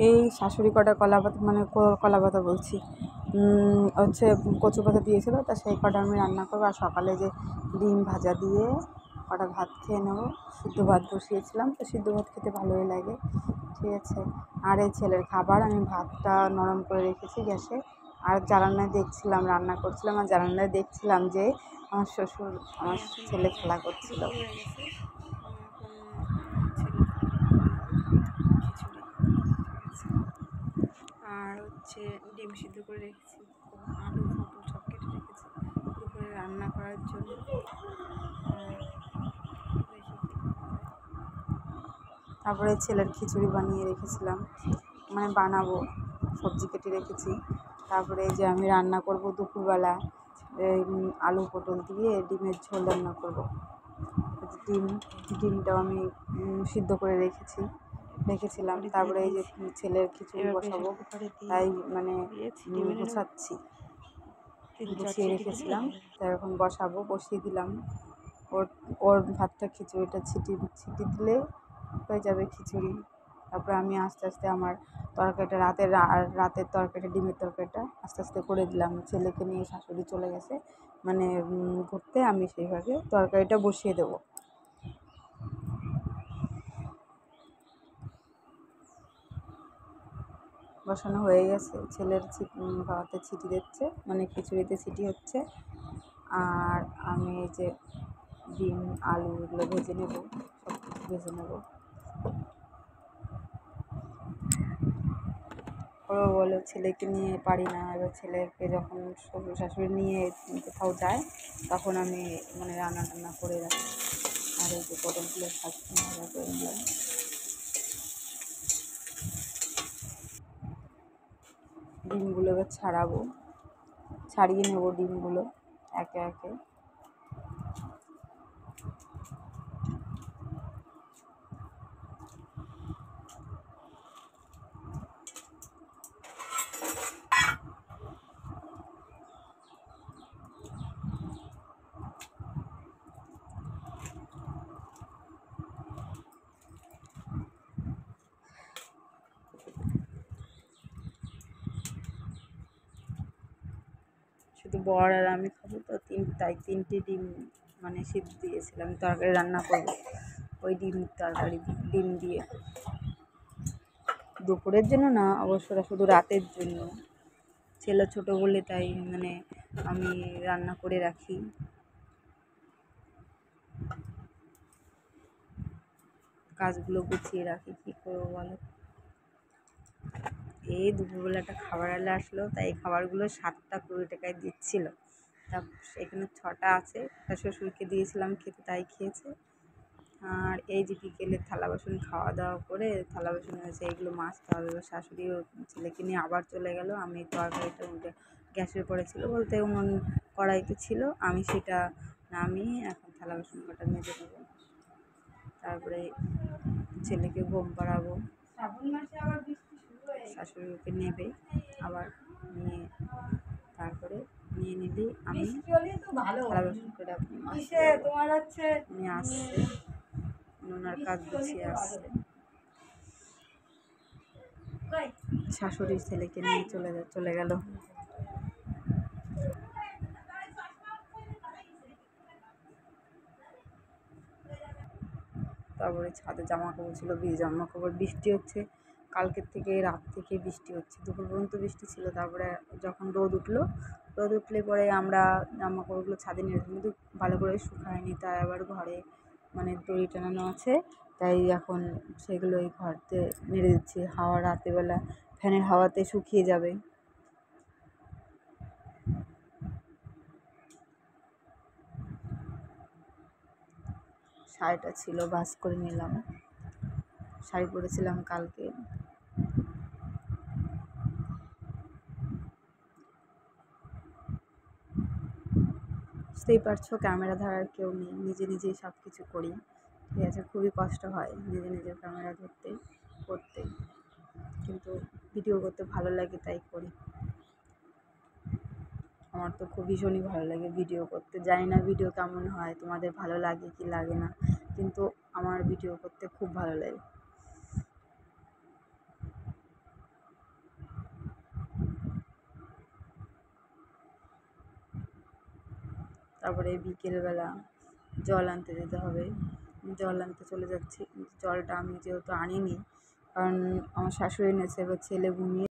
এই শাশুড়ি কটা কলা পাতা মানে কলা পাতা বলছি, হচ্ছে কচু পাতা দিয়েছিল, তা সেই কটা আমি রান্না করবো। আর সকালে যে ডিম ভাজা দিয়ে কটা ভাত খেয়ে নেবো। সিদ্ধ ভাত বসিয়েছিলাম, তো সিদ্ধ ভাত খেতে ভালোই লাগে, ঠিক আছে। আর এই ছেলের খাবার, আমি ভাতটা নরম করে রেখেছি গ্যাসে। আর জানালায় দেখছিলাম, রান্না করছিলাম আর জানালায় দেখছিলাম যে আমার শ্বশুর আমার ছেলে খেলা করছিল। আর হচ্ছে ডিম সিদ্ধ করে রেখেছি, আলু পটল সব কেটে রেখেছি দুপুরে রান্না করার জন্য। তারপরে ছেলের খিচুড়ি বানিয়ে রেখেছিলাম, মানে বানাবো, সবজি কেটে রেখেছি। তারপরে এই যে আমি রান্না করব দুপুরবেলা আলু পটল দিয়ে ডিমের ঝোল রান্না করব। ডিমটাও আমি সিদ্ধ করে রেখেছিলাম। তারপরে এই যে ছেলের খিচুড়ি বসাবো, তাই মানে গোছাচ্ছি, গুছিয়ে রেখেছিলাম, তাই এখন বসিয়ে দিলাম। ওর ভাতটা খিচুড়িটা ছিটি দিলে হয়ে যাবে খিচুড়ি। তারপরে আমি আস্তে আস্তে আমার তরকারিটা রাতের তরকারিটা, ডিমের তরকারিটা আস্তে আস্তে করে দিলাম। ছেলেকে নিয়ে শাশুড়ি চলে গেছে মানে ঘুরতে, আমি সেইভাবে তরকারিটা বসিয়ে দেবো। বসানো হয়ে গেছে, ছেলের ভাতে ছিটি দিচ্ছে, মানে খিচুড়িতে ছিটি হচ্ছে। আর আমি এই যে ডিম আলু এগুলো ভেজে নেব, সব কিছু ভেজে নেব। ওরা বলে ছেলেকে নিয়ে পারি না, এবার ছেলেকে যখন শ্বশুর শাশুড়ি নিয়ে কোথাও যায় তখন আমি মানে রান্না টান্না করে রাখি। আর এই যে পটলগুলো ভাজা করে নিলাম। ডিমগুলো এবার ছাড়িয়ে নেব ডিমগুলো একে একে। শুধু বর আর আমি খাবো তো, তাই 3টে ডিম মানে সিদ্ধ দিয়েছিলাম, তরকারি রান্না করবো ওই ডিম দিয়ে। দুপুরের জন্য না অবশ্য, শুধু রাতের জন্য। ছেলে ছোটো বলে তাই মানে আমি রান্না করে রাখি। কাজগুলো গুছিয়ে রাখি, কী করবো বলো। এই দুপুরবেলা একটা খাবারওয়ালা আসলো, তাই খাবারগুলো 7টা 20 টাকায় দিচ্ছিলো। তা এখানে 6টা আছে, একটা শ্বশুরকে দিয়েছিলাম খেতে, তাই খেয়েছে। আর এই যে বিকেলে থালা বাসন খাওয়া দাওয়া করে থালা বাসন হয়েছে, এইগুলো মাজতে হবে। শাশুড়িও ছেলেকে নিয়ে আবার চলে গেল। আমি তরকারিটা গ্যাসের পরে ছিল বলতে উনুন কড়াইতে ছিল, আমি সেটা নামিয়ে এখন থালা বাসন কটা মেজে দেবো। তারপরে ছেলেকে ঘুম পাড়াবো, শাশুড়িকে নেবে আবার নিয়ে, তারপরে নিয়ে নিলেই আমি থালা বাসন করে নিয়ে আসছে, ওনার কাজ গুছিয়ে আসছে। শাশুড়ির ছেলেকে নিয়ে চলে গেল। তারপরে ছাদে জামা কাপড় ছিল, জামা কাপড়, বৃষ্টি হচ্ছে কালকের থেকে, রাত থেকে বৃষ্টি হচ্ছে, দুপুর পর্যন্ত বৃষ্টি ছিল। তারপরে যখন রোদ উঠলে পরে আমরা জামা কাপড়গুলো ছাদে নিয়ে কিন্তু ভালো করে শুকায়নি, তাই আবার ঘরে মানে দড়ি টানানো আছে, তাই এখন সেগুলোই ঘরতে নেড়ে দিচ্ছি। রাতেরবেলা ফ্যানের হাওয়াতে শুকিয়ে যাবে। শাড়িটা ছিল, ভাঁজ করে নিলাম। শাড়ি পরেছিলাম কালকে। বুঝতেই পারছো, ক্যামেরা ধরার কেউ নেই, নিজেই সব কিছু করি, ঠিক আছে। খুবই কষ্ট হয় নিজের ক্যামেরা করতে, কিন্তু ভিডিও করতে ভালো লাগে তাই করি। আমার তো ভীষণই ভালো লাগে ভিডিও করতে। জানি না ভিডিও কেমন হয়, তোমাদের ভালো লাগে কি লাগে না, কিন্তু আমার ভিডিও করতে খুব ভালো লাগে। তারপরে বিকেলবেলা জল আনতে যেতে হবে, জল আনতে চলে যাচ্ছি। জলটা আমি যেহেতু আনিনি, কারণ আমার শাশুড়ি এনেছে, এবার ছেলে ঘুমিয়ে